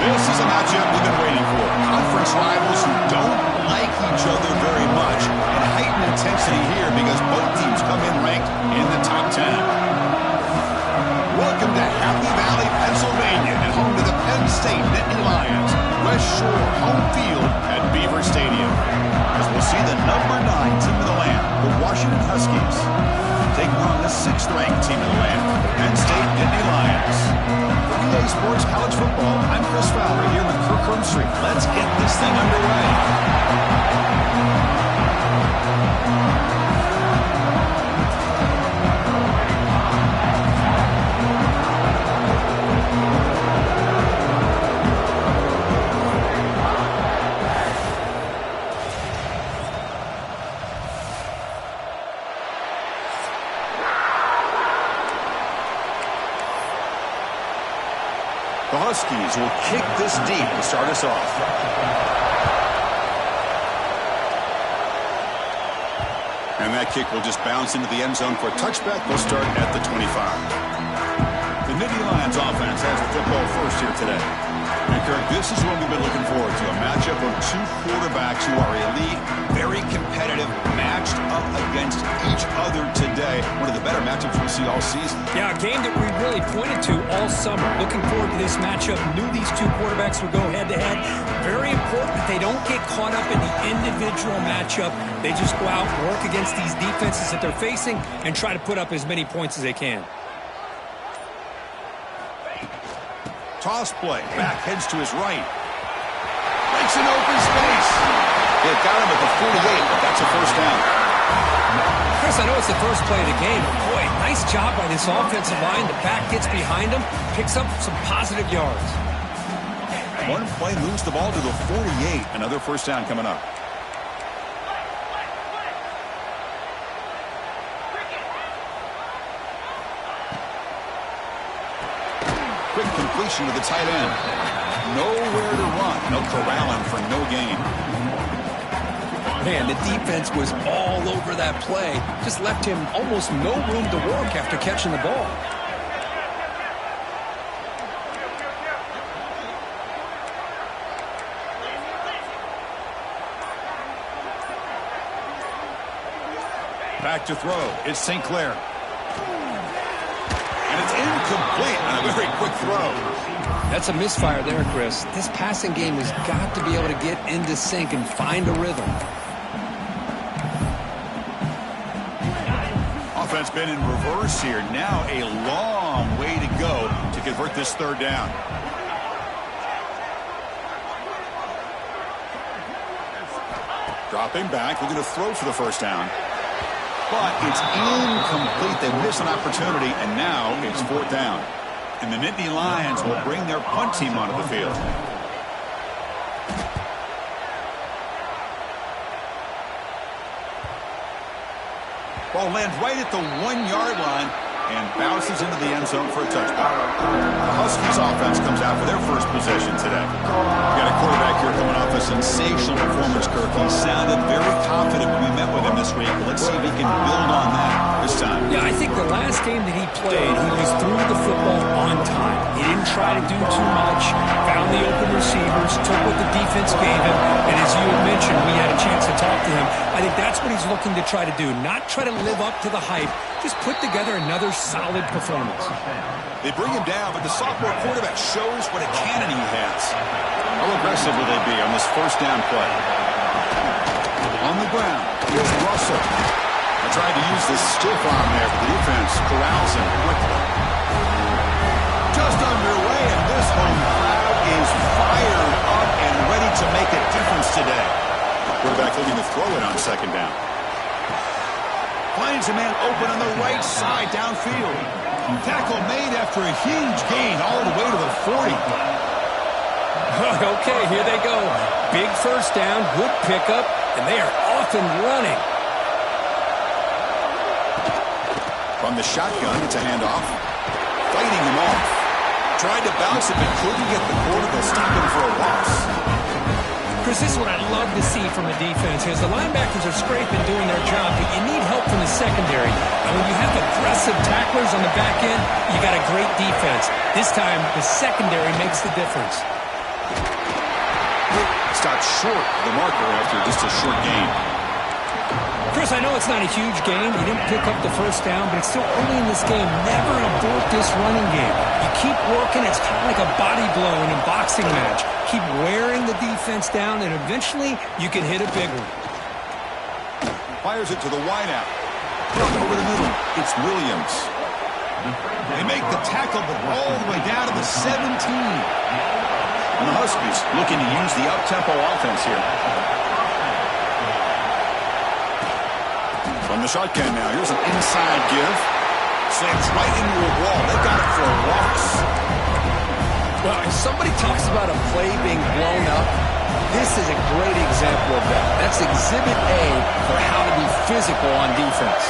This is a matchup we've been waiting for. Conference rivals who don't like each other very much. And heightened intensity here because both teams come in ranked in the top 10. Welcome to Happy Valley, Pennsylvania, and home to the Penn State-Washington Lions. West Shore home field at Beaver Stadium. As we'll see the number 9 team of the land, the Washington Huskies, taking on the 6th-ranked team of the land, the Penn State-Washington Lions. For EA Sports College Football, I'm Chris Fowler here with Kirk Street. Let's get this thing underway. The Huskies will kick this deep to start us off. And that kick will just bounce into the end zone for a touchback. They'll start at the 25. The Nittany Lions offense has the football first here today. And Kirk, this is what we've been looking forward to. A matchup of two quarterbacks who are elite, very competitive, matched up against each other today. One of the better matchups we'll see all season. Yeah, a game that we really pointed to all summer. Looking forward to this matchup. Knew these two quarterbacks would go head-to-head. Very important that they don't get caught up in the individual matchup. They just go out and work against these defenses that they're facing and try to put up as many points as they can. Toss play. Back heads to his right. Breaks an open space. They got him at the 48, but that's a first down. Chris, I know it's the first play of the game, but boy, nice job by this offensive line. The back gets behind him, picks up some positive yards. One play moves the ball to the 48. Another first down coming up. Quick completion to the tight end. Nowhere to run. No corral him for no gain. Man, the defense was all over that play. Just left him almost no room to work after catching the ball. Back to throw. It's St. Clair. And it's incomplete on a very quick throw. That's a misfire there, Chris. This passing game has got to be able to get into sync and find a rhythm. Offense been in reverse here. Now a long way to go to convert this third down. Dropping back, looking to throw for the first down. But it's incomplete. They miss an opportunity, and now it's fourth down. And the Nittany Lions will bring their punt team onto the field. Ball lands right at the 1-yard line and bounces into the end zone for a touchdown. The Huskies offense comes out for their first possession today. We got a quarterback here coming off a sensational performance, Kirk. He sounded very confident when we met with him this week. Let's see if he can build on that this time. Yeah, I think the last game that he played, he was through the football on time. He didn't try to do too much, found the open receivers, took what the defense gave him, and as you had mentioned, we had a chance to talk to him. I think that's what he's looking to try to do, not try to live up to the hype, just put together another solid performance. They bring him down, but the sophomore quarterback shows what a cannon he has. How aggressive will they be on this first down play? On the ground, here's Russell. I tried to use the stiff arm there, but the defense corrals him quickly. Just underway, and this home crowd is fired up and ready to make a difference today. Quarterback looking to throw it on second down. Finds a man open on the right side downfield. Tackle made after a huge gain all the way to the 40. Okay, here they go. Big first down, good pickup, and they are off and running. From the shotgun, it's a handoff. Fighting him off. Tried to bounce it, but couldn't get the quarter. They'll stop him for a loss. Chris, this is what I love to see from a defense is the linebackers are scraping, doing their job, but you need help from the secondary. And when you have aggressive tacklers on the back end, you got a great defense. This time, the secondary makes the difference. Stopped short of the marker after just a short gain. Chris, I know it's not a huge game. You didn't pick up the first down, but it's still early in this game. Never abort this running game. You keep working. It's kind of like a body blow in a boxing match. Keep wearing the defense down, and eventually you can hit a big one. Fires it to the wideout. Over the middle. It's Williams. They make the tackle, but all the way down to the 17. And the Huskies looking to use the up-tempo offense here. From the shotgun now, here's an inside give. Slams right into a wall. They got it for a loss. Well, if somebody talks about a play being blown up, this is a great example of that. That's Exhibit A for how to be physical on defense.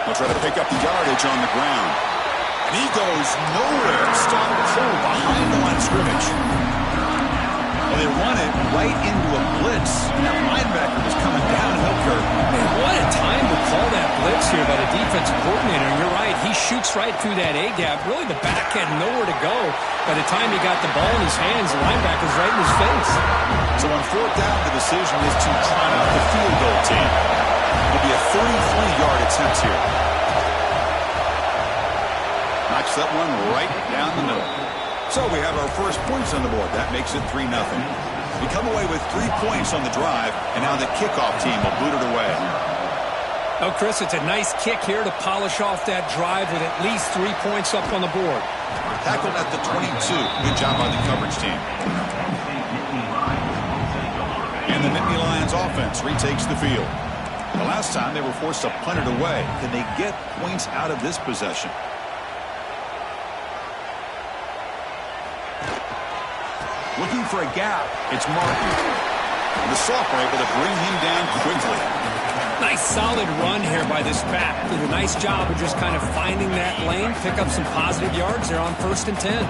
They'll try to pick up the yardage on the ground. And he goes nowhere. Stop cold behind the line of scrimmage. Well, they run it right into a blitz. And that linebacker was coming downhill curve. Man, what a time to call that blitz here by the defensive coordinator. And you're right, he shoots right through that A-gap. Really, the back had nowhere to go. By the time he got the ball in his hands, the linebacker's right in his face. So on fourth down, the decision is to try out the field goal team. It'll be a 33-yard attempt here. Knocks that one right down the middle. So we have our first points on the board. That makes it 3-0. We come away with 3 points on the drive, and now the kickoff team will boot it away. Oh, Chris, it's a nice kick here to polish off that drive with at least 3 points up on the board. Tackled at the 22. Good job by the coverage team. And the Nittany Lions offense retakes the field. The last time they were forced to punt it away. Can they get points out of this possession? Looking for a gap. It's Martin. The sophomore able to bring him down quickly. Nice solid run here by this back. Did a nice job of just kind of finding that lane, pick up some positive yards there on 1st and 10.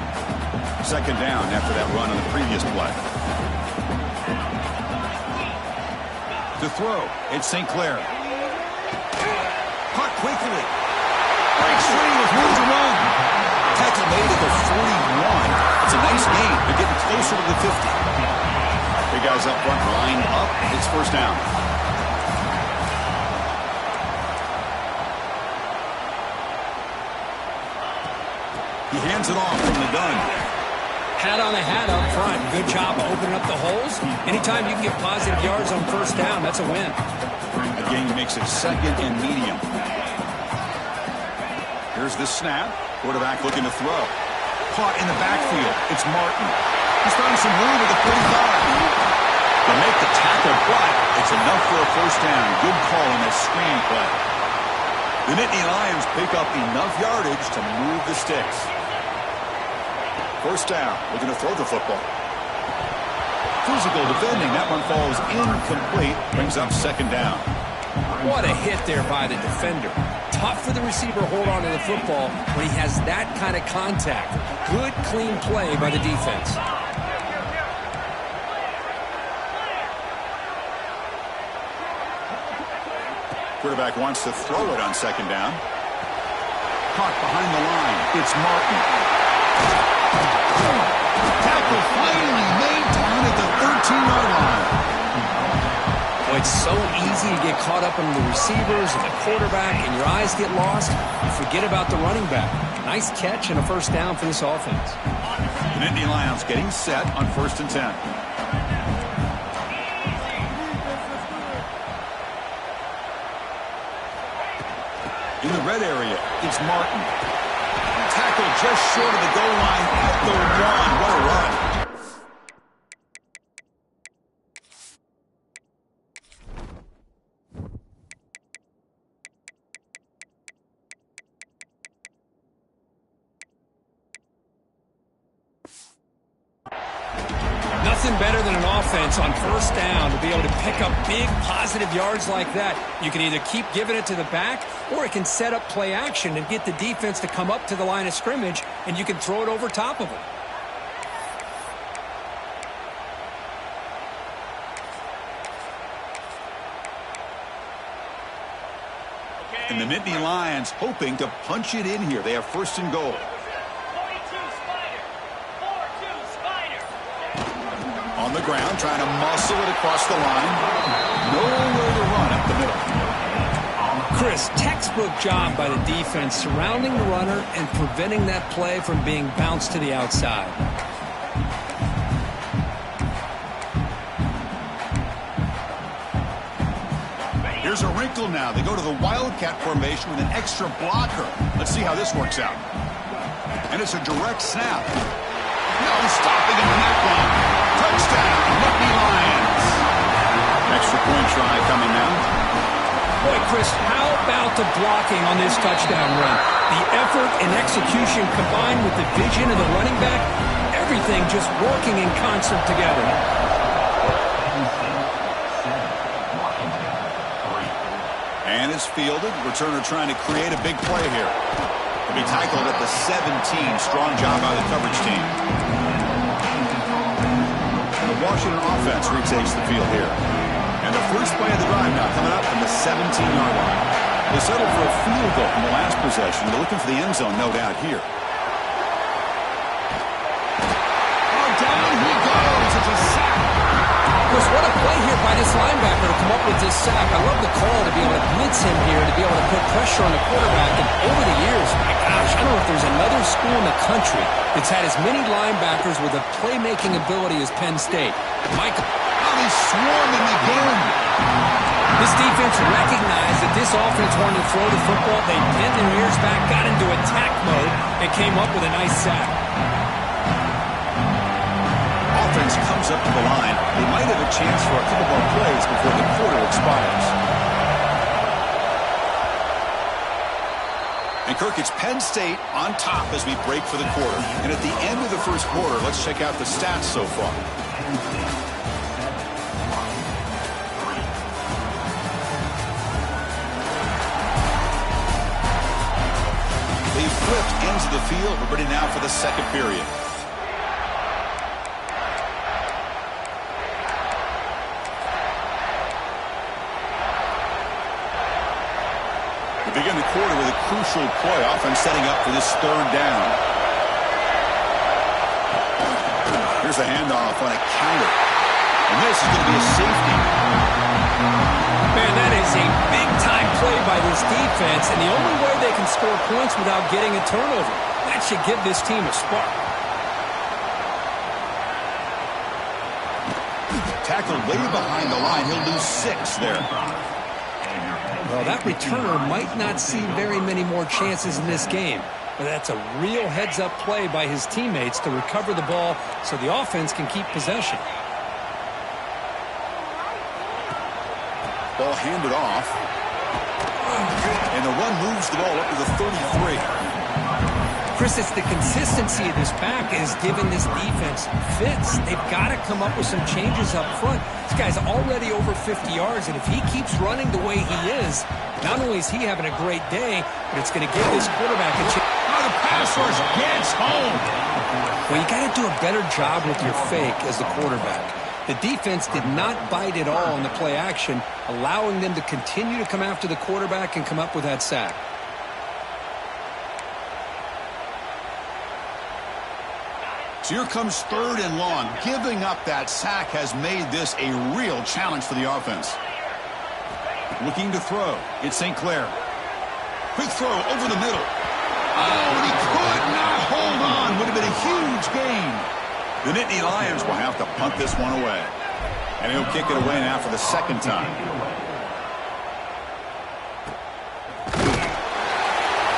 Second down after that run on the previous play. To throw, it's St. Clair. Caught quickly. Breaks free with room to run. Tackle made at the 41. It's a nice gain. They're getting closer to the 50. Big guys up front, lined up. It's first down. He hands it off from the gun. Hat on a hat up front. Good job of opening up the holes. Anytime you can get positive yards on first down, that's a win. Again, he makes it second and medium. Here's the snap. Quarterback looking to throw. Caught in the backfield. It's Martin. He's found some room at the 45. They'll make the tackle, but it's enough for a first down. Good call on that screen play. The Nittany Lions pick up enough yardage to move the sticks. First down. Looking to throw the football. Physical defending. That one falls incomplete. Brings up second down. What a hit there by the defender. Tough for the receiver to hold on to the football when he has that kind of contact. Good, clean play by the defense. Quarterback wants to throw it on second down. Caught behind the line. It's Martin. Tackle finally made down at the 13-yard line. Well, it's so easy to get caught up in the receivers and the quarterback, and your eyes get lost. You forget about the running back. Nice catch and a first down for this offense. The Nittany Lions getting set on 1st and 10. In the red area, it's Martin. Tackle just short of the goal line at the 1. What a run. Nothing better than an offense on first down to be able to pick up big positive yards like that. You can either keep giving it to the back, or it can set up play action and get the defense to come up to the line of scrimmage, and you can throw it over top of them. And the Nittany Lions hoping to punch it in here. They have 1st and goal. On the ground, trying to muscle it across the line. Nowhere to run up the middle. Chris, textbook job by the defense surrounding the runner and preventing that play from being bounced to the outside. Here's a wrinkle now. They go to the Wildcat formation with an extra blocker. Let's see how this works out. And it's a direct snap. No stopping him in that one. Touchdown, Nittany Lions. Extra point try coming now. Boy, Chris, how about the blocking on this touchdown run? The effort and execution combined with the vision of the running back, everything just working in concert together. And it's fielded. Returner trying to create a big play here. He'll be tackled at the 17. Strong job by the coverage team. The Washington offense retakes the field here. And the first play of the drive now coming up from the 17-yard line. They settled for a field goal in the last possession. They're looking for the end zone, no doubt, here. Oh, down he goes. It's a sack. Chris, what a play here by this linebacker to come up with this sack. I love the call to be able to blitz him here, to be able to put pressure on the quarterback. And over the years, my gosh, I don't know if there's another school in the country that's had as many linebackers with a playmaking ability as Penn State. Michael. He's swarming again. This defense recognized that this offense wanted to throw the football. They pinned their ears back, got into attack mode, and came up with a nice sack. Offense comes up to the line. They might have a chance for a couple more plays before the quarter expires. And Kirk, it's Penn State on top as we break for the quarter. And at the end of the first quarter, let's check out the stats so far. They flipped into the field. We're ready now for the second period. We begin the quarter with a crucial play offense setting up for this third down. Here's a handoff on a counter. And this is going to be a safety. Man, that is a big-time play by this defense, and the only way they can score points without getting a turnover. That should give this team a spark. Tackled way behind the line. He'll lose 6 there. Well, that returner might not see very many more chances in this game, but that's a real heads-up play by his teammates to recover the ball so the offense can keep possession. Ball handed off. And the run moves the ball up to the 33. Chris, it's the consistency of this back is giving this defense fits. They've got to come up with some changes up front. This guy's already over 50 yards, and if he keeps running the way he is, not only is he having a great day, but it's going to give this quarterback a chance. Oh, the pass rush gets home. Well, you got to do a better job with your fake as the quarterback. The defense did not bite at all in the play action, allowing them to continue to come after the quarterback and come up with that sack. So here comes 3rd and long. Giving up that sack has made this a real challenge for the offense. Looking to throw. It's St. Clair. Quick throw over the middle. Oh, and he could not hold on. Would have been a huge gain. The Nittany Lions will have to punt this one away. And he'll kick it away now for the second time.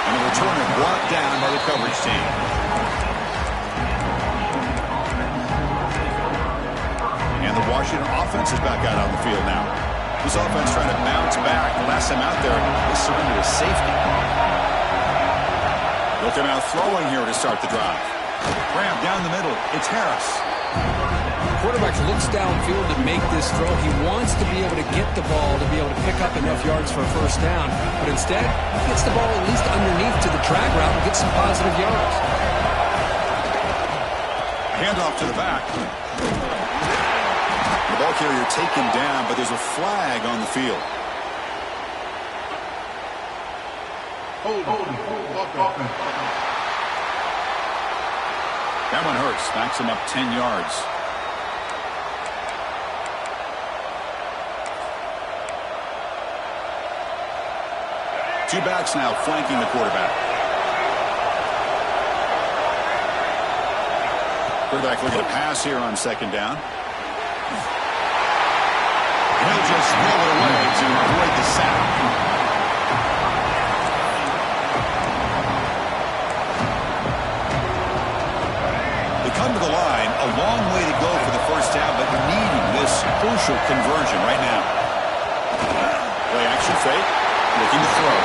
And the returner brought down by the coverage team. And the Washington offense is back out on the field now. This offense trying to bounce back. The last time out there, they surrendered a safety. Looking out throwing here to start the drive. Ramp down the middle. It's Harris. The quarterback looks downfield to make this throw. He wants to be able to get the ball to be able to pick up enough yards for a first down. But instead, he gets the ball at least underneath to the drag route and gets some positive yards. Handoff to the back. The ball carrier taken down, but there's a flag on the field. That one hurts. Backs him up 10 yards. Two backs now flanking the quarterback. Quarterback looking to pass here on second down. He'll just nail it away to avoid the sack. They come to the line, a long way to go for the first down, but needing this crucial conversion right now. Play action fake, looking to throw.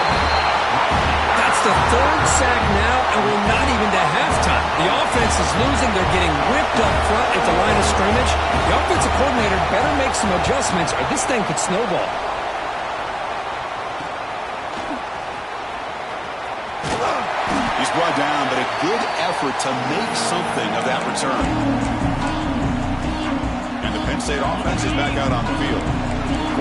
That's the third sack now, and we're not even to halftime. The offense is losing. They're getting whipped up front at the line of scrimmage. The offensive coordinator better make some adjustments, or this thing could snowball. He's brought down, but a good effort to make something of that return. And the Penn State offense is back out on the field.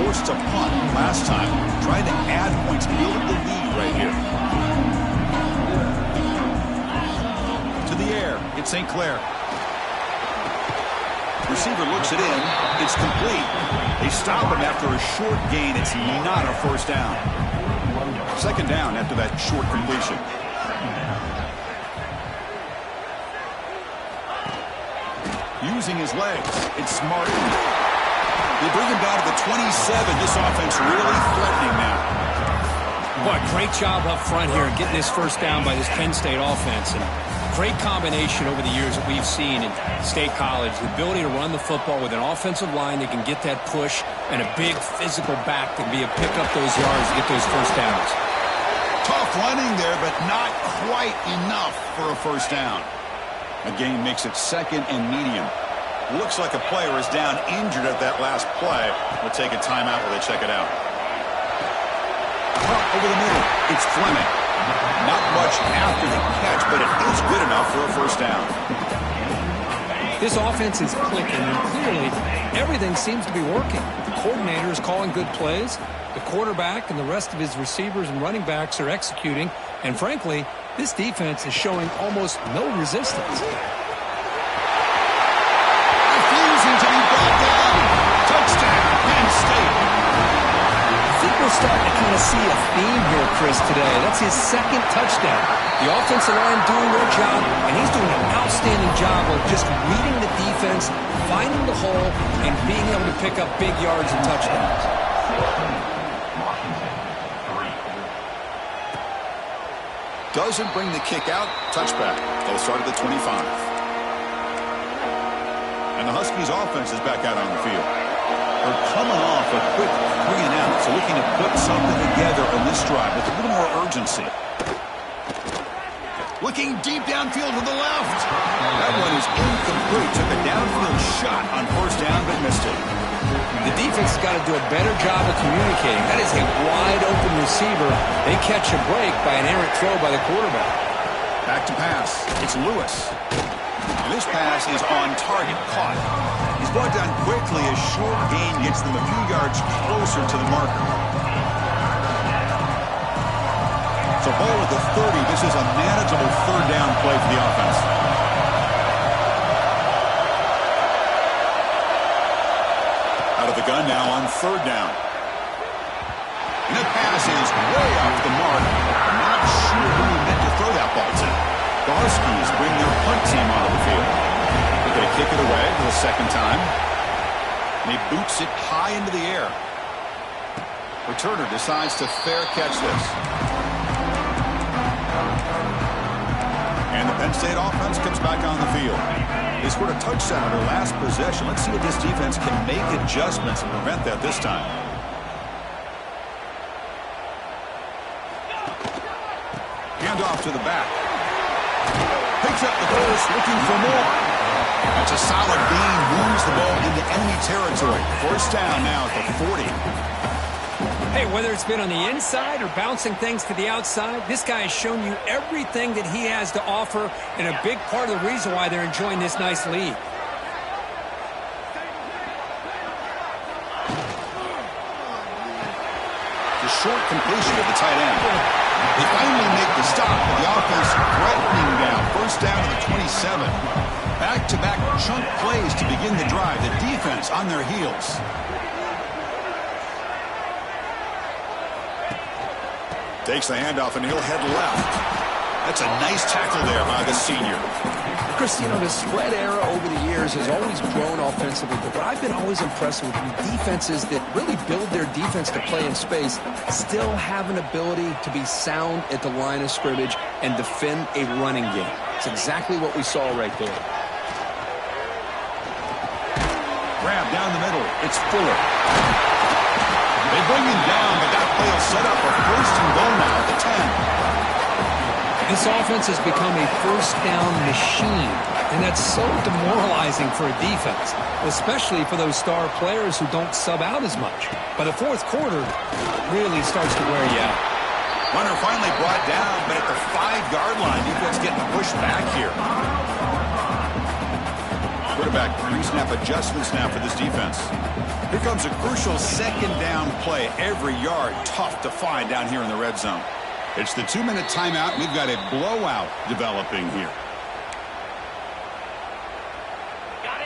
Forced to punt last time, trying to add points, build the lead right here. To the air, it's St. Clair. Receiver looks it in. It's complete. They stop him after a short gain. It's not a first down. Second down after that short completion. Using his legs. It's smart. They bring him down to the 27. This offense really threatening now. Boy, great job up front here getting this first down by this Penn State offense. And great combination over the years that we've seen in State College. The ability to run the football with an offensive line that can get that push and a big physical back that can be able to pick up those yards to get those first downs. Tough running there, but not quite enough for a first down. A gain makes it second and medium. Looks like a player is down injured at that last play. We'll take a timeout while they check it out. Over the middle, it's Fleming. Not much after the catch, but it is good enough for a first down. This offense is clicking, and clearly everything seems to be working. The coordinator is calling good plays. The quarterback and the rest of his receivers and running backs are executing. And frankly, this defense is showing almost no resistance. Refusing to be brought down. Touchdown, Penn State. I think we're starting to kind of see a theme here, Chris, today. That's his second touchdown. The offensive line doing their job, and he's doing an outstanding job of just reading the defense, finding the hole, and being able to pick up big yards and touchdowns. Doesn't bring the kick out. Touchback. They'll start at the 25. And the Huskies offense is back out on the field. They're coming off a quick 3-and-out, so looking to put something together on this drive with a little more urgency. Looking deep downfield to the left. That one is incomplete. Took a downfield shot on first down, but missed it. The defense has got to do a better job of communicating. That is a wide-open receiver. They catch a break by an errant throw by the quarterback. Back to pass. It's Lewis. And this pass is on target, caught. He's brought down quickly. A short gain gets them a few yards closer to the marker. So ball at the 30. This is a manageable third down play for the offense. Out of the gun now on third down. And the pass is way off the mark. Not sure who he meant to throw that ball to. The Huskies bring their punt team onto the field. They're going to kick it away for the second time. And he boots it high into the air. Returner decides to fair catch this. And the Penn State offense comes back on the field. They scored a touchdown on their last possession. Let's see if this defense can make adjustments and prevent that this time. Handoff to the back. Picks up the pass, looking for more. That's a solid gain. Moves the ball into enemy territory. First down now at the 40. Hey, whether it's been on the inside or bouncing things to the outside, this guy has shown you everything that he has to offer, and a big part of the reason why they're enjoying this nice lead. The short completion of the tight end. They finally make the stop, but the offense threatening down. First down to the 27. Back-to-back chunk plays to begin the drive. The defense on their heels. Takes the handoff, and he'll head left. That's a nice tackle there by the senior. Chris, the spread era over the years has always grown offensively, but what I've been always impressed with defenses that really build their defense to play in space still have an ability to be sound at the line of scrimmage and defend a running game. It's exactly what we saw right there. Grab down the middle. It's Fuller. They bring him down, but that play will set up a first and goal now at the 10. This offense has become a first down machine, and that's so demoralizing for a defense, especially for those star players who don't sub out as much. By the fourth quarter, it really starts to wear you out. Runner finally brought down, but at the 5-yard line, defense getting pushed back here. Quarterback pre-snap adjustments now for this defense. Here comes a crucial second down play. Every yard tough to find down here in the red zone. It's the 2-minute timeout. We've got a blowout developing here.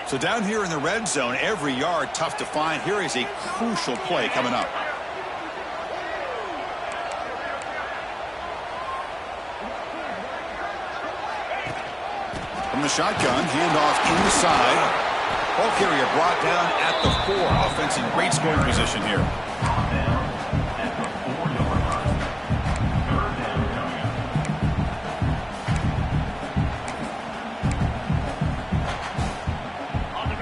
So down here in the red zone, every yard tough to find. Here is a crucial play coming up. From the shotgun, handoff inside. Ball carrier brought down at the 4. Offense in great scoring position here.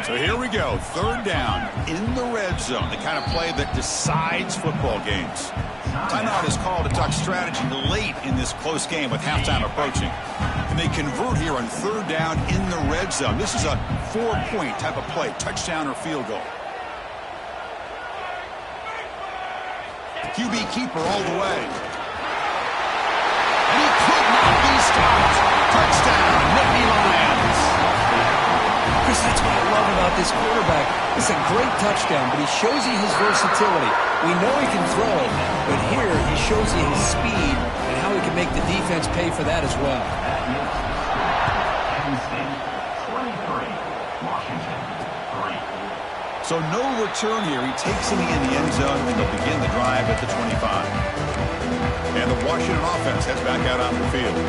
So here we go, 3rd down in the red zone, the kind of play that decides football games. Timeout is called to talk strategy late in this close game with halftime approaching. And they convert here on 3rd down in the red zone. This is a 4-point type of play, touchdown or field goal. QB keeper all the way. And he could not be stopped. Touchdown, Nittany Lions. Chris, that's what I love about this quarterback. It's a great touchdown, but he shows you his versatility. We know he can throw it, but here he shows you his speed and how he can make the defense pay for that as well. Penn State-Washington 3. So no return here. He takes it in the end zone, and they'll begin the drive at the 25. And the Washington offense heads back out on the field.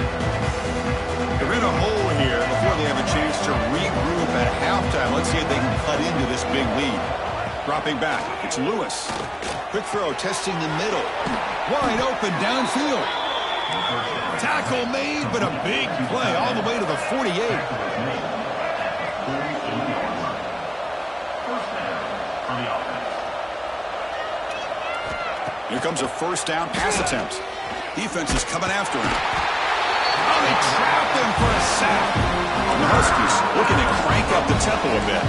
They're in a hole here before they have a chance to regroup at halftime. Let's see if they can cut into this big lead. Dropping back, it's Lewis. Quick throw, testing the middle. Wide open downfield. Tackle made, but a big play all the way to the 48. Here comes a first down pass attempt. Defense is coming after him. Oh, they trapped him for a sack. The Huskies looking to crank up the tempo a bit.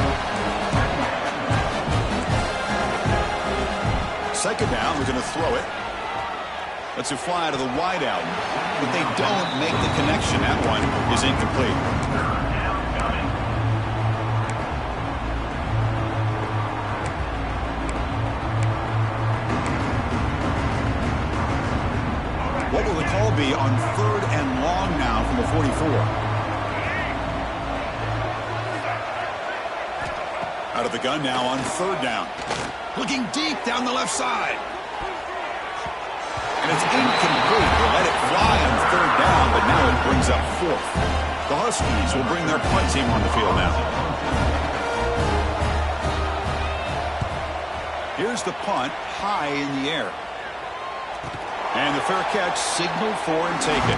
Second down, we're going to throw it. Lets it fly to the wideout. But they don't make the connection. That one is incomplete. What will the call be on 3rd and long now from the 44? Out of the gun now on 3rd down. Looking deep down the left side. And it's incomplete. They let it fly on 3rd down, but now it brings up 4th. The Huskies will bring their punt team on the field now. Here's the punt high in the air. And the fair catch signaled for and taken.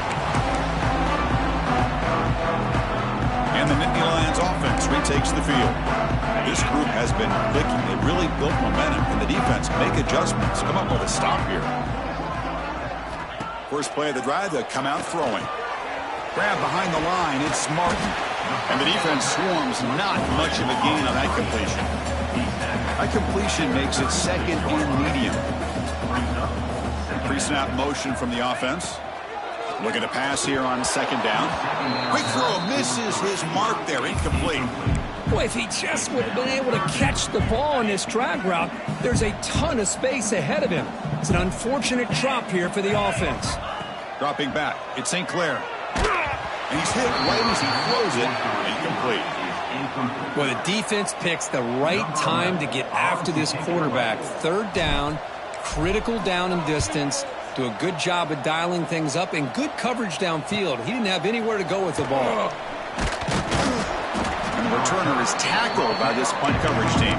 And the Nittany Lions offense retakes the field. This group has been clicking. They really built momentum. And the defense make adjustments. Come up with a stop here. First play of the drive, they'll come out throwing. Grab behind the line, it's Martin. And the defense swarms, not much of a gain on that completion. That completion makes it 2nd and medium. Pre-snap motion from the offense. Looking to pass here on 2nd down. Quick throw, misses his mark there, incomplete. Boy, if he just would have been able to catch the ball on this drag route, there's a ton of space ahead of him. It's an unfortunate drop here for the offense. Dropping back, it's St. Clair. And he's hit right as he throws it, incomplete. Well, the defense picks the right time to get after this quarterback. 3rd down, critical down and distance. Do a good job of dialing things up and good coverage downfield. He didn't have anywhere to go with the ball. And the returner is tackled by this punt coverage team.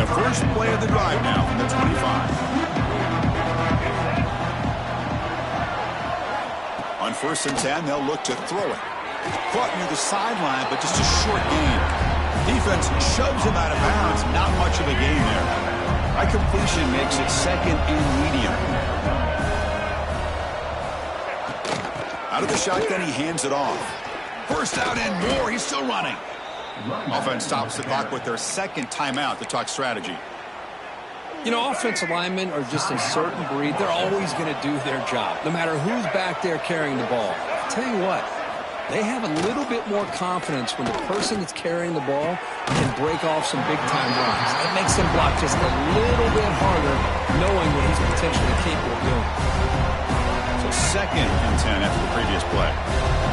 The first play of the drive now from the 25. On 1st and 10, they'll look to throw it. Caught near the sideline, but just a short gain. Defense shoves him out of bounds. Not much of a gain there. High completion makes it 2nd and medium. Out of the shotgun, he hands it off. First out and more. He's still running. Offense stops the clock with their 2nd timeout to talk strategy. You know, offensive linemen are just a certain breed. They're always going to do their job, no matter who's back there carrying the ball. I'll tell you what, they have a little bit more confidence when the person that's carrying the ball can break off some big-time runs. It makes them block just a little bit harder, knowing what he's potentially capable of doing. So 2nd and 10 after the previous play.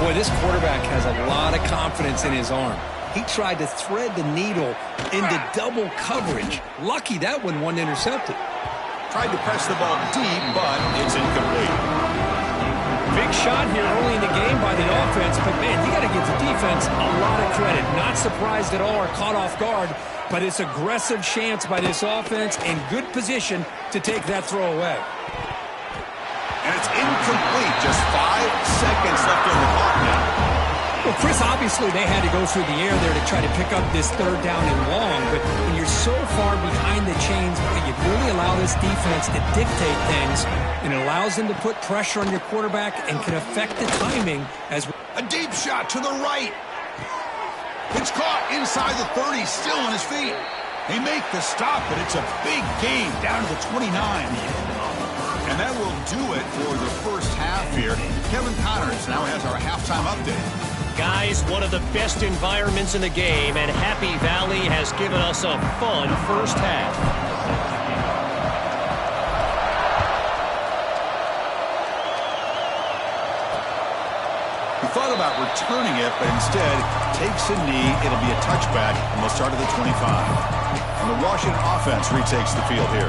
Boy, this quarterback has a lot of confidence in his arm. He tried to thread the needle into double coverage. Lucky that one wasn't intercepted. Tried to press the ball deep, but it's incomplete. Big shot here early in the game by the offense, but, man, you got to give the defense a lot of credit. Not surprised at all or caught off guard, but it's aggressive chance by this offense and good position to take that throw away. And it's incomplete. Just 5 seconds left on the clock now. Well, Chris, obviously they had to go through the air there to try to pick up this 3rd down and long, but when you're so far behind the chains, you really allow this defense to dictate things, and it allows them to put pressure on your quarterback and can affect the timing as a deep shot to the right. It's caught inside the 30, still on his feet. They make the stop, but it's a big gain down to the 29. And that will do it for the first half here. Kevin Connors now has our halftime update. Guys, one of the best environments in the game, and Happy Valley has given us a fun first half. He thought about returning it, but instead takes a knee. It'll be a touchback, and they'll start at the 25. And the Washington offense retakes the field here.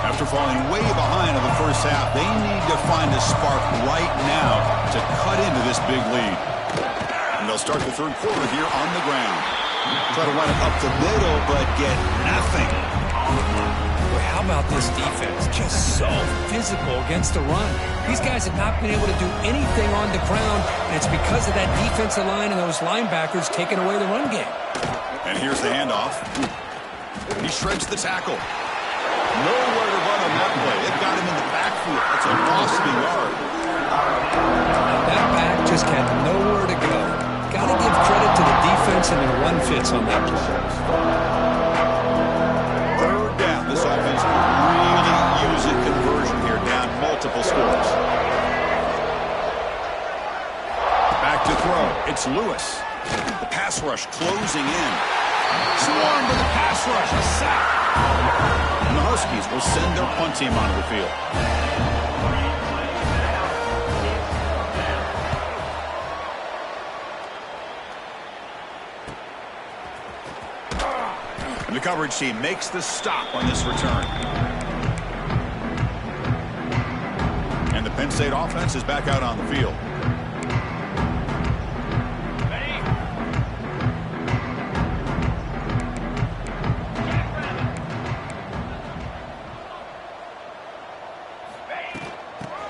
After falling way behind in the first half, they need to find a spark right now to cut into this big lead. And they'll start the 3rd quarter here on the ground. Try to run it up the middle, but get nothing. Boy, how about this defense? Just so physical against the run. These guys have not been able to do anything on the ground, and it's because of that defensive line and those linebackers taking away the run game. And here's the handoff. He shreds the tackle. Nowhere to run on that play. They've got him in the backfield. That's a loss of a yard. That back just had nowhere to go. Got to give credit to the defense and their run fits on that play. 3rd down. This offense can really use a conversion here, down multiple scores. Back to throw. It's Lewis. The pass rush closing in. Swarmed by the pass rush. A sack. And the Huskies will send their punt team onto the field. And the coverage team makes the stop on this return. And the Penn State offense is back out on the field.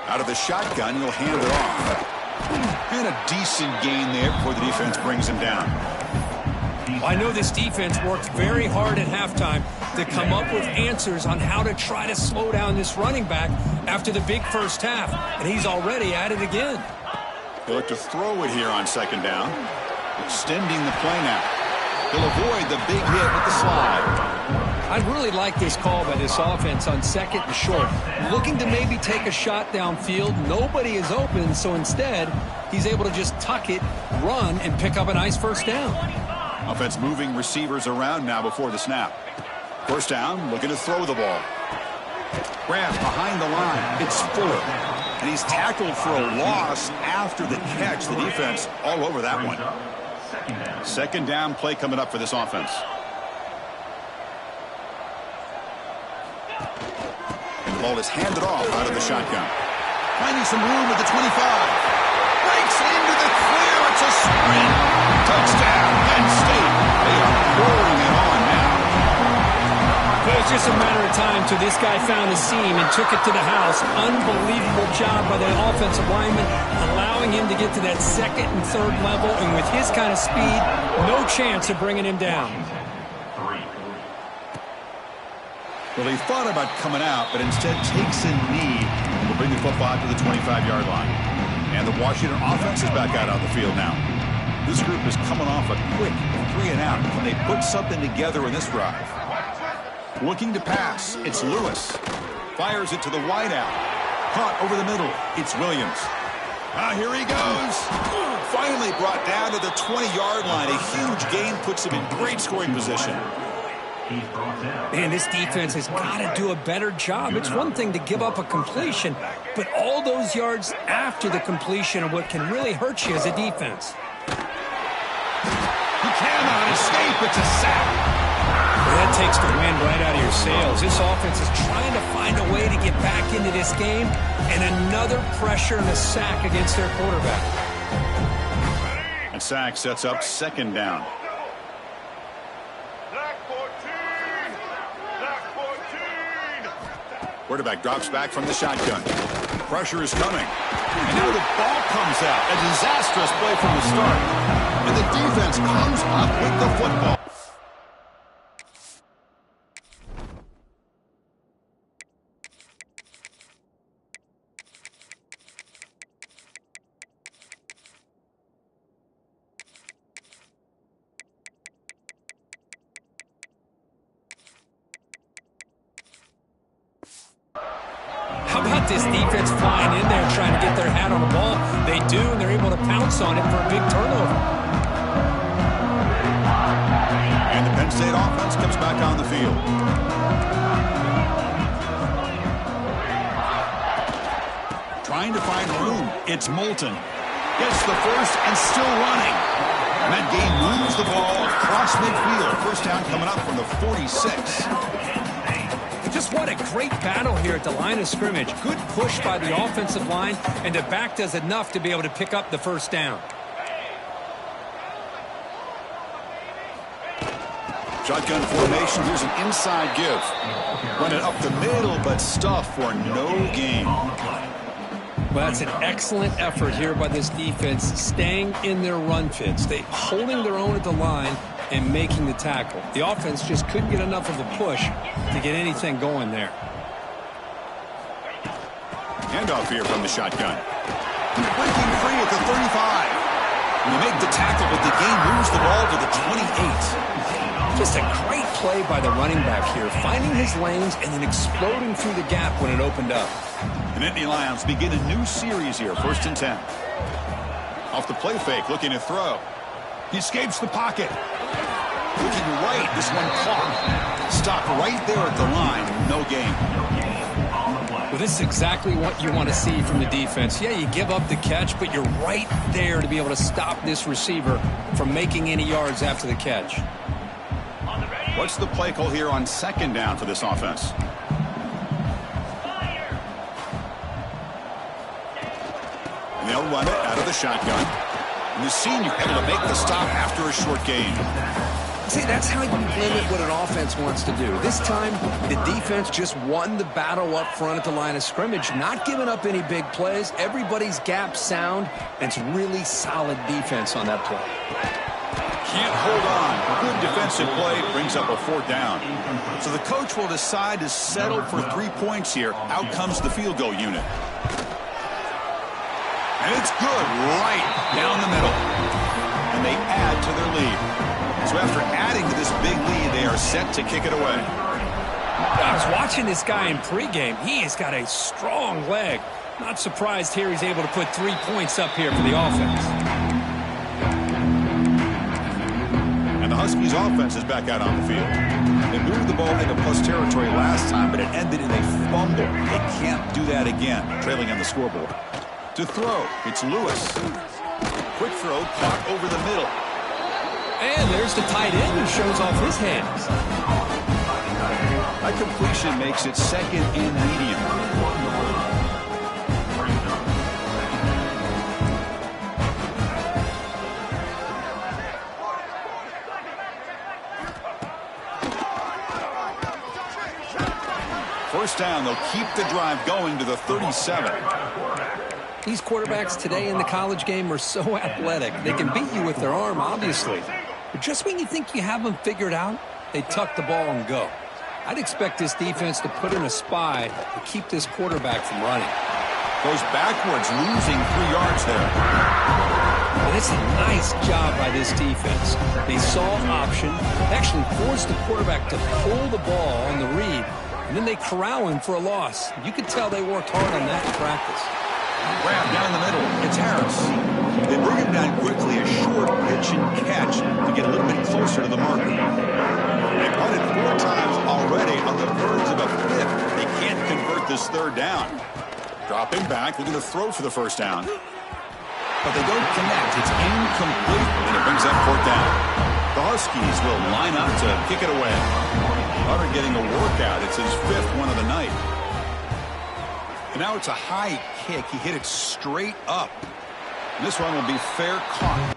Out of the shotgun, he'll hand it off. And a decent gain there before the defense brings him down. I know this defense worked very hard at halftime to come up with answers on how to try to slow down this running back after the big first half, and he's already at it again. He'll look to throw it here on 2nd down. Extending the play now. He'll avoid the big hit with the slide. I really like this call by this offense on 2nd and short. Looking to maybe take a shot downfield. Nobody is open, so instead, he's able to just tuck it, run, and pick up a nice first down. Offense moving receivers around now before the snap. First down, looking to throw the ball. Grabs behind the line. It's Fuller. And he's tackled for a loss after the catch. The defense all over that one. 2nd down play coming up for this offense. And the ball is handed off out of the shotgun. Finding some room at the 25. Breaks into the clear. It's a sprint. Touchdown, Penn State. They are pouring it on now. Well, it's just a matter of time till this guy found a seam and took it to the house. Unbelievable job by the offensive lineman, allowing him to get to that second and third level. And with his kind of speed, no chance of bringing him down. Well, he thought about coming out, but instead takes a knee and will bring the football out to the 25-yard line. And the Washington offense is back out on the field now. This group is coming off a quick 3-and-out. Can they put something together in this drive? Looking to pass. It's Lewis. Fires it to the wideout. Caught over the middle. It's Williams. Here he goes. Finally brought down to the 20-yard line. A huge gain puts him in great scoring position. Man, this defense has got to do a better job. It's one thing to give up a completion, but all those yards after the completion are what can really hurt you as a defense. He cannot escape. It's a sack. Well, that takes the wind right out of your sails. This offense is trying to find a way to get back into this game, and another pressure and a sack against their quarterback. And sack sets up second down. Quarterback drops back from the shotgun. Pressure is coming. And now the ball comes out. A disastrous play from the start. And the defense comes up with the football. How about this defense flying in there trying to get their hat on the ball? They do, and they're able to pounce on it for a big turnover. And the Penn State offense comes back on the field. Trying to find room. It's Moulton. Gets the first and still running. And that game moves the ball across midfield. First down coming up from the 46. Just what a great battle here at the line of scrimmage. Good push by the offensive line, and the back does enough to be able to pick up the first down. Shotgun formation. Here's an inside give. Running up the middle, but stuff for no gain. Well, that's an excellent effort here by this defense, staying in their run fits. They holding their own at the line and making the tackle. The offense just couldn't get enough of a push to get anything going there. Handoff here from the shotgun. Breaking free at the 35. And they make the tackle, but the game moves the ball to the 28. Just a great play by the running back here, finding his lanes and then exploding through the gap when it opened up. And Nittany Lions begin a new series here, 1st and 10. Off the play fake, looking to throw. He escapes the pocket. Looking right, this one caught. Stopped right there at the line, no gain. Well, this is exactly what you want to see from the defense. Yeah, you give up the catch, but you're right there to be able to stop this receiver from making any yards after the catch. What's the play call here on 2nd down for this offense? And they'll run it out of the shotgun. And the senior able to make the stop after a short gain. See, that's how you limit what an offense wants to do. This time, the defense just won the battle up front at the line of scrimmage, not giving up any big plays. Everybody's gap sound, and it's really solid defense on that play. Can't hold on. Good defensive play brings up a 4th down. So the coach will decide to settle for 3 points here. Out comes the field goal unit. And it's good right down the middle. And they add to their lead. So after adding to this big lead, they are set to kick it away. I was watching this guy in pregame. He has got a strong leg. Not surprised here he's able to put 3 points up here for the offense. And the Huskies offense is back out on the field. They moved the ball into plus territory last time, but it ended in a fumble. They can't do that again, trailing on the scoreboard. To throw, it's Lewis. Quick throw, caught over the middle. And there's the tight end who shows off his hands. That completion makes it second and medium. First down, they'll keep the drive going to the 37. These quarterbacks today in the college game are so athletic. They can beat you with their arm, obviously. But just when you think you have them figured out, they tuck the ball and go. I'd expect this defense to put in a spy to keep this quarterback from running. Goes backwards, losing 3 yards there. But it's a nice job by this defense. They saw option, actually forced the quarterback to pull the ball on the read, and then they corral him for a loss. You could tell they worked hard on that in practice. Grab down the middle. It's Harris. They bring him down quickly, a short pitch and catch to get a little bit closer to the marker. They've run it 4 times already on the verge of a 5th. They can't convert this 3rd down. Dropping back, they're going to throw for the first down. But they don't connect. It's incomplete, and it brings up 4th down. The Huskies will line up to kick it away. Butter getting a workout. It's his 5th one of the night. And now it's a high kick. He hit it straight up. And this one will be fair caught.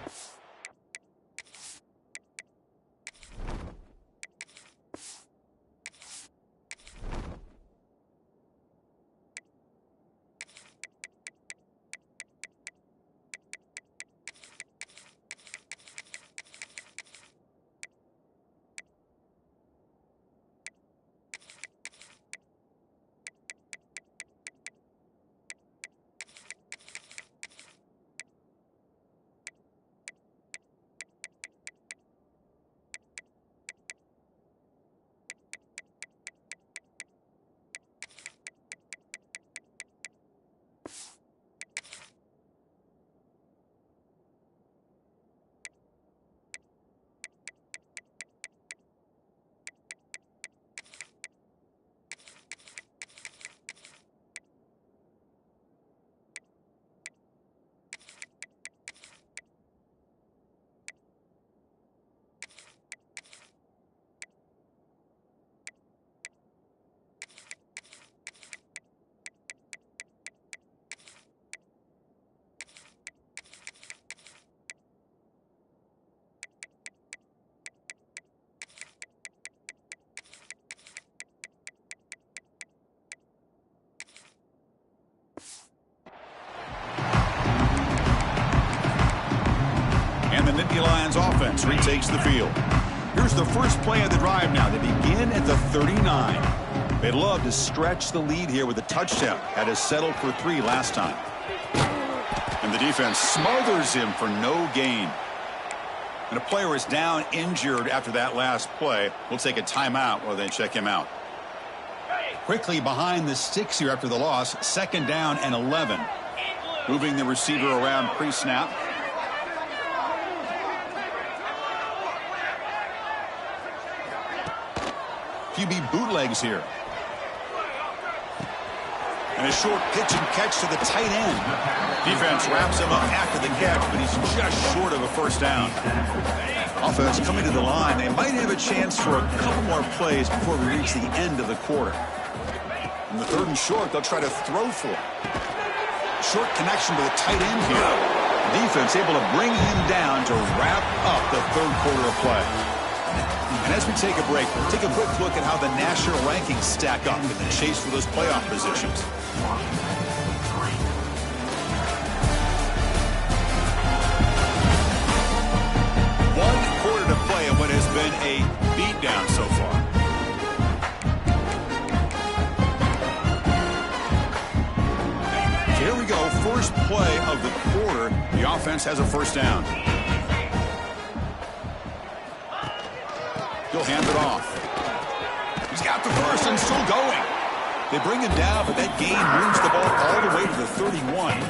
Lions offense retakes the field. Here's the first play of the drive now. They begin at the 39. They'd love to stretch the lead here with a touchdown. Had to settle for 3 last time. And the defense smothers him for no gain. And a player is down injured after that last play. We'll take a timeout while they check him out. Quickly behind the sticks here after the loss. 2nd down and 11. Moving the receiver around pre-snap. QB bootlegs here. And a short pitch and catch to the tight end. Defense wraps him up after the catch, but he's just short of a first down. Offense coming to the line. They might have a chance for a couple more plays before we reach the end of the quarter. In the 3rd and short, they'll try to throw for it. Short connection to the tight end here. Defense able to bring him down to wrap up the 3rd quarter of play. And as we take a break, we'll take a quick look at how the national rankings stack up in the chase for those playoff positions. 1 quarter to play in what has been a beatdown so far. So here we go, first play of the quarter. The offense has a first down. He'll hand it off. He's got the first and still going. They bring him down, but that gain moves the ball all the way to the 31.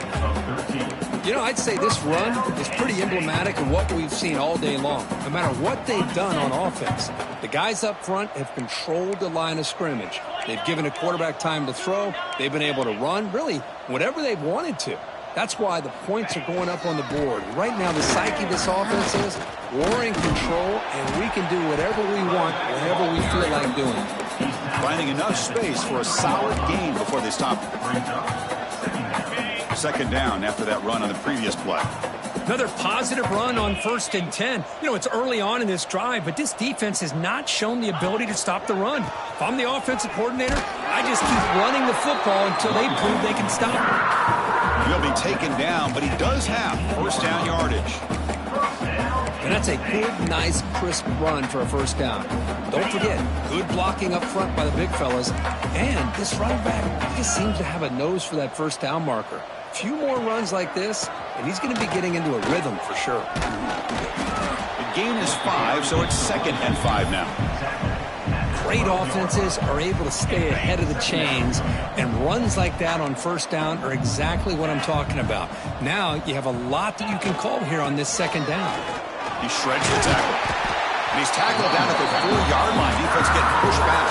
You know, I'd say this run is pretty emblematic of what we've seen all day long. No matter what they've done on offense, the guys up front have controlled the line of scrimmage. They've given a quarterback time to throw. They've been able to run, really, whatever they've wanted to. That's why the points are going up on the board. Right now, the psyche of this offense is we're in control, and we can do whatever we want, whenever we feel like doing it. Finding enough space for a solid gain before they stop. Second down after that run on the previous play. Another positive run on 1st and 10. You know, it's early on in this drive, but this defense has not shown the ability to stop the run. If I'm the offensive coordinator, I just keep running the football until they prove they can stop it. He'll be taken down, but he does have first down yardage. And that's a good, nice, crisp run for a first down. Don't forget, good blocking up front by the big fellas. And this running back just seems to have a nose for that first down marker. A few more runs like this, and he's going to be getting into a rhythm for sure. The gain is 5, so it's 2nd and 5 now. Great offenses are able to stay ahead of the chains, and runs like that on first down are exactly what I'm talking about. Now you have a lot that you can call here on this second down. He shreds the tackle. And he's tackled down at the 4-yard line. Defense getting pushed back.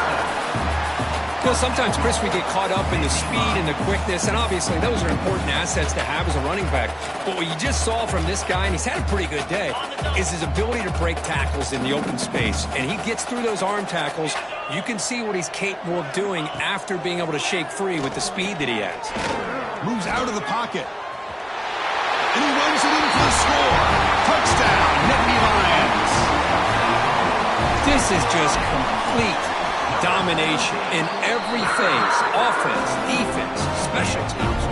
You know, sometimes, Chris, we get caught up in the speed and the quickness, and obviously those are important assets to have as a running back. But what you just saw from this guy, and he's had a pretty good day, is his ability to break tackles in the open space. And he gets through those arm tackles. You can see what he's capable of doing after being able to shake free with the speed that he has. Moves out of the pocket. And he runs it in for the score. Touchdown, Nittany Lions. This is just complete domination in every phase. Offense, defense, special teams.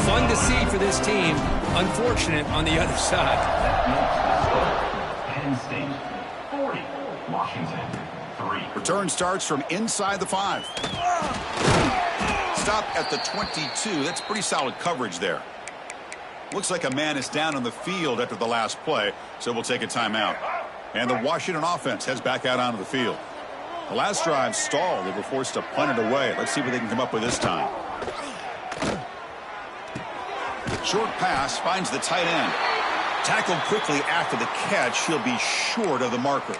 Fun to see for this team. Unfortunate on the other side. Penn State, 40. Washington, 3. Return starts from inside the 5. Stop at the 22. That's pretty solid coverage there. Looks like a man is down on the field after the last play, so we'll take a timeout. And the Washington offense heads back out onto the field. The last drive stalled. They were forced to punt it away. Let's see what they can come up with this time. Short pass finds the tight end. Tackled quickly after the catch. He'll be short of the marker.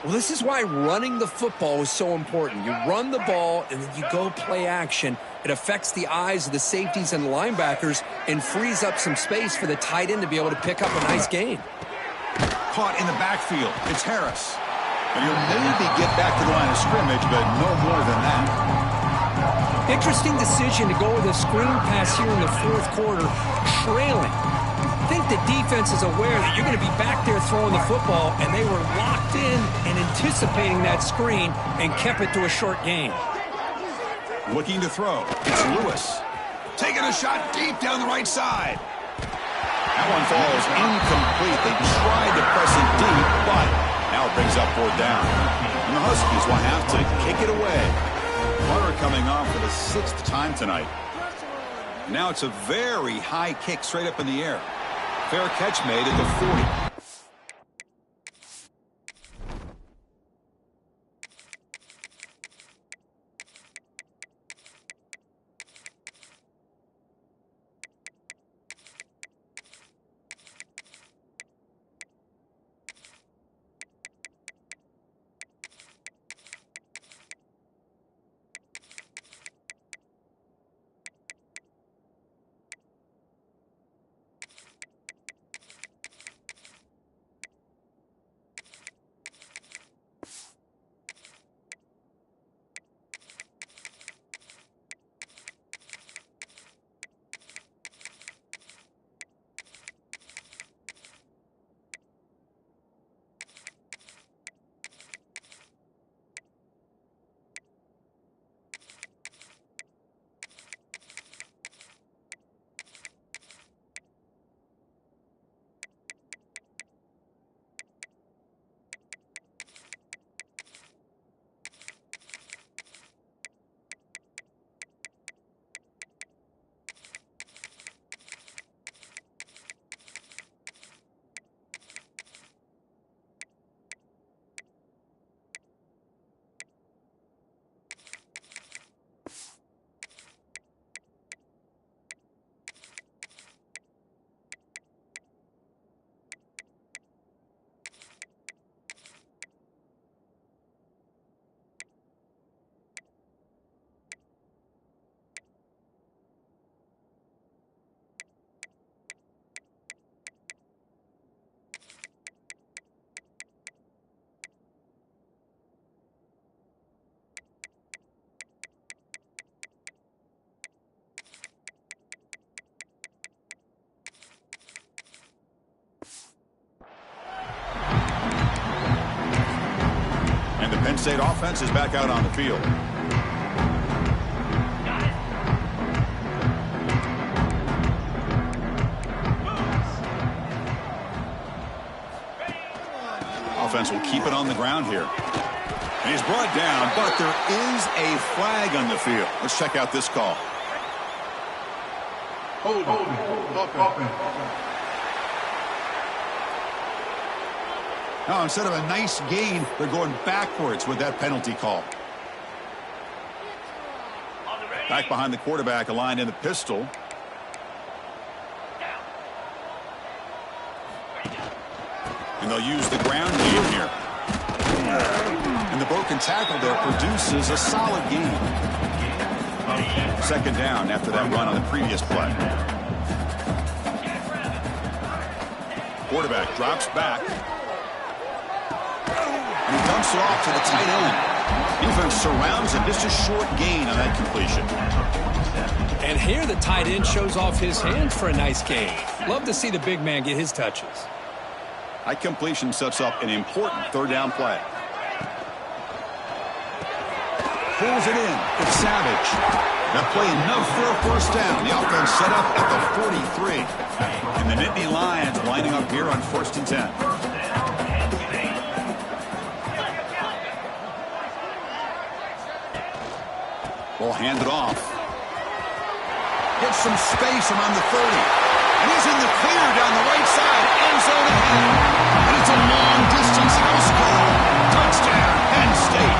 Well, this is why running the football is so important. You run the ball, and then you go play action. It affects the eyes of the safeties and the linebackers and frees up some space for the tight end to be able to pick up a nice gain. Caught in the backfield. It's Harris. And he'll maybe get back to the line of scrimmage, but no more than that. Interesting decision to go with a screen pass here in the 4th quarter, trailing. I think the defense is aware that you're going to be back there throwing the football, and they were locked in and anticipating that screen and kept it to a short gain. Looking to throw. It's Lewis. Taking a shot deep down the right side. That one falls incomplete. They tried to press it deep, but now it brings up 4th down. And the Huskies will have to kick it away. Carter coming on for the 6th time tonight. Now it's a very high kick straight up in the air. Fair catch made at the 40. And the Penn State offense is back out on the field. Offense will keep it on the ground here. And he's brought down, but there is a flag on the field. Let's check out this call. Hold. Now, instead of a nice gain, they're going backwards with that penalty call. Back behind the quarterback, aligned in the pistol. And they'll use the ground game here. And the broken tackle there produces a solid gain. Second down after that run on the previous play. Quarterback drops back. And he dumps it off to the tight end. Defense surrounds him. Just a short gain on that completion. And here the tight end shows off his hands for a nice gain. Love to see the big man get his touches. That completion sets up an important third down play. Pulls it in. It's Savage. That play enough for a first down. The offense set up at the 43. And the Nittany Lions lining up here on 1st and 10. Ball handed off. Gets some space around the 30. And he's in the clear down the right side. End zone ahead. And it's a long-distance house call. Touchdown, Penn State.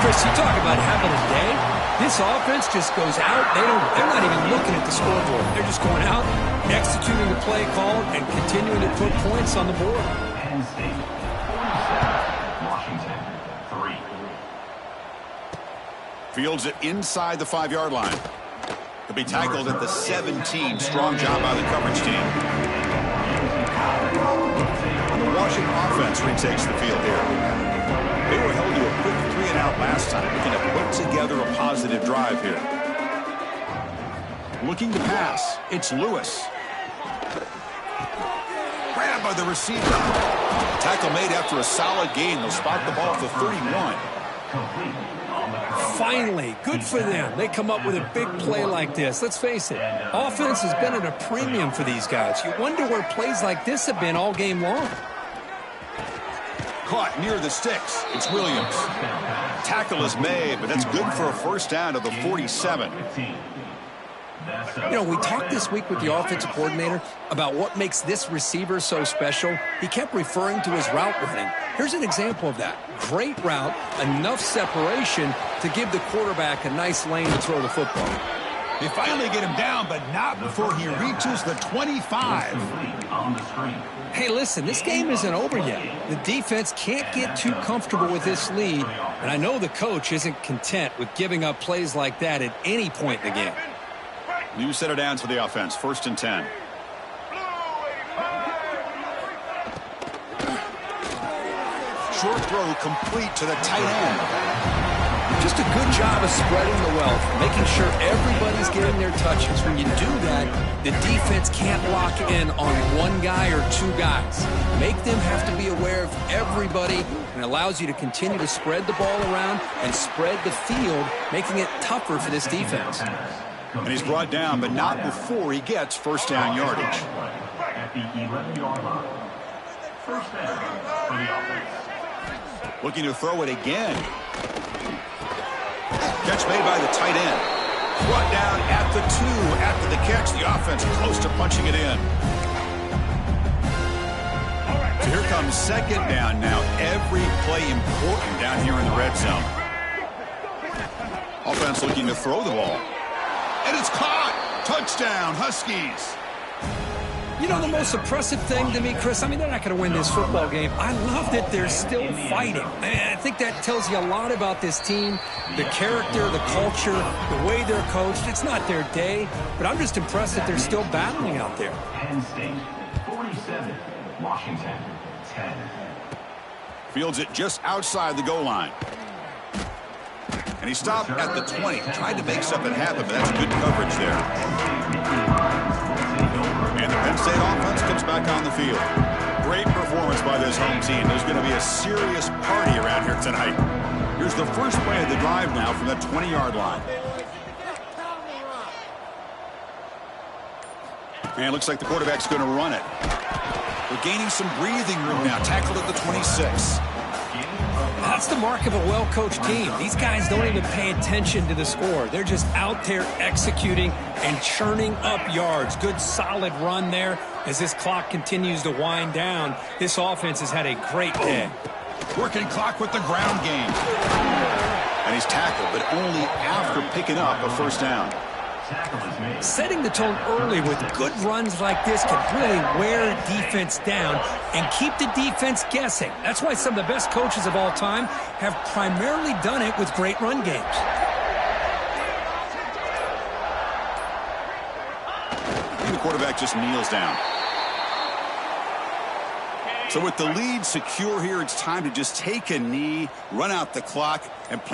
Chris, you talk about having a day. This offense just goes out. They're not even looking at the scoreboard. They're just going out, executing the play call, and continuing to put points on the board. Penn State, 47. Washington, 3. Fields it inside the 5-yard line. He'll be tackled at the 17. Strong job by the coverage team. And the Washington offense retakes the field here. They were held to a quick 3-and-out last time, looking to put together a positive drive here. Looking to pass. It's Lewis. Grabbed by the receiver. Tackle made after a solid gain. They'll spot the ball at the 31. Finally, good for them. They come up with a big play like this. Let's face it, offense has been at a premium for these guys. You wonder where plays like this have been all game long. Caught near the sticks. It's Williams. Tackle is made, but that's good for a first down to the 47. You know, we talked this week with the offensive coordinator about what makes this receiver so special. He kept referring to his route running. Here's an example of that. Great route, enough separation to give the quarterback a nice lane to throw the football. They finally get him down, but not before he reaches the 25. Hey, listen, this game isn't over yet. The defense can't get too comfortable with this lead, and I know the coach isn't content with giving up plays like that at any point in the game. New set of downs for the offense. 1st and 10. Short throw complete to the tight end. Just a good job of spreading the wealth, making sure everybody's getting their touches. When you do that, the defense can't lock in on one guy or two guys. Make them have to be aware of everybody, and allows you to continue to spread the ball around and spread the field, making it tougher for this defense. And he's brought down, but not before he gets first down yardage. At the 11-yard line. First down for the offense. Looking to throw it again. Catch made by the tight end. Brought down at the 2 after the catch. The offense close to punching it in. So here comes second down now. Every play important down here in the red zone. Offense looking to throw the ball. And it's caught. Touchdown, Huskies. You know, the most impressive thing to me, Chris, I mean, they're not going to win this football game. I love that they're still fighting. I think that tells you a lot about this team, the character, the culture, the way they're coached. It's not their day, but I'm just impressed that they're still battling out there. Penn State, 47. Washington, 10. Fields it just outside the goal line. And he stopped at the 20. Tried to make something happen, but that's good coverage there. And the Penn State offense comes back on the field. Great performance offense by this home team. There's going to be a serious party around here tonight. Here's the first play of the drive now from the 20-yard line. And it looks like the quarterback's going to run it. They're gaining some breathing room now. Tackled at the 26. That's the mark of a well-coached team. These guys don't even pay attention to the score. They're just out there executing and churning up yards. Good, solid run there. As this clock continues to wind down, this offense has had a great day. Working clock with the ground game. And he's tackled, but only after picking up a first down. Setting the tone early with good runs like this can really wear defense down and keep the defense guessing. That's why some of the best coaches of all time have primarily done it with great run games. And the quarterback just kneels down. So with the lead secure here, it's time to just take a knee, run out the clock, and play.